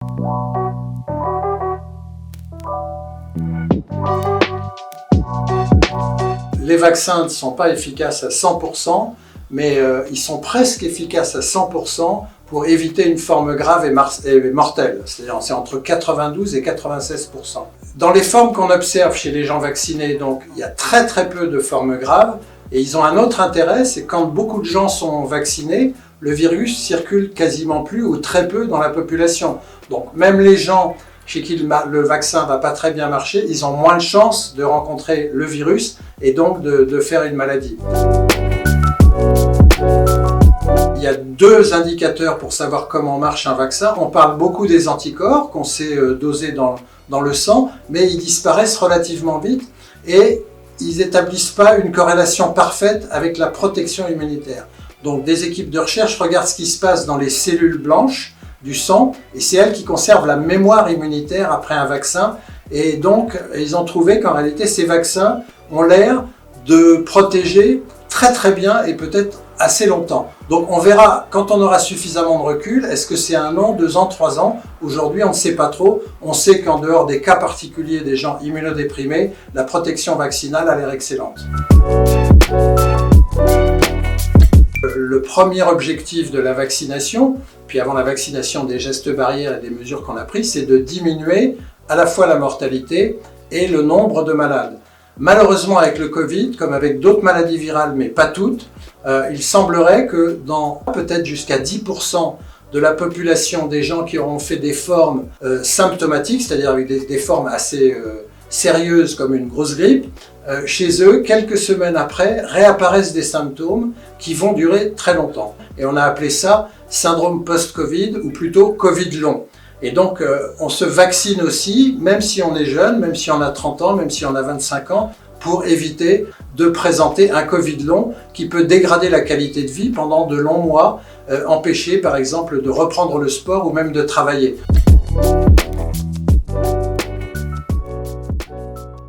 Les vaccins ne sont pas efficaces à 100%, mais ils sont presque efficaces à 100% pour éviter une forme grave et mortelle. C'est-à-dire c'est entre 92 et 96%. Dans les formes qu'on observe chez les gens vaccinés, donc, il y a très peu de formes graves. Et ils ont un autre intérêt, c'est quand beaucoup de gens sont vaccinés, le virus circule quasiment plus ou très peu dans la population. Donc même les gens chez qui le vaccin va pas très bien marcher, ils ont moins de chances de rencontrer le virus et donc de faire une maladie. Il y a deux indicateurs pour savoir comment marche un vaccin. On parle beaucoup des anticorps qu'on sait doser dans le sang, mais ils disparaissent relativement vite et ils n'établissent pas une corrélation parfaite avec la protection immunitaire. Donc des équipes de recherche regardent ce qui se passe dans les cellules blanches du sang et c'est elles qui conservent la mémoire immunitaire après un vaccin. Et donc ils ont trouvé qu'en réalité ces vaccins ont l'air de protéger très bien et peut-être assez longtemps. Donc on verra quand on aura suffisamment de recul, est-ce que c'est 1 an, 2 ans, 3 ans? Aujourd'hui on ne sait pas trop, on sait qu'en dehors des cas particuliers des gens immunodéprimés, la protection vaccinale a l'air excellente. Le premier objectif de la vaccination, puis avant la vaccination des gestes barrières et des mesures qu'on a prises, c'est de diminuer à la fois la mortalité et le nombre de malades. Malheureusement avec le Covid, comme avec d'autres maladies virales, mais pas toutes, il semblerait que dans peut-être jusqu'à 10% de la population des gens qui auront fait des formes symptomatiques, c'est-à-dire avec des formes assez sérieuses comme une grosse grippe, chez eux, quelques semaines après, réapparaissent des symptômes qui vont durer très longtemps. Et on a appelé ça syndrome post-Covid ou plutôt Covid long. Et donc on se vaccine aussi, même si on est jeune, même si on a 30 ans, même si on a 25 ans, pour éviter de présenter un Covid long qui peut dégrader la qualité de vie pendant de longs mois, empêcher par exemple de reprendre le sport ou même de travailler.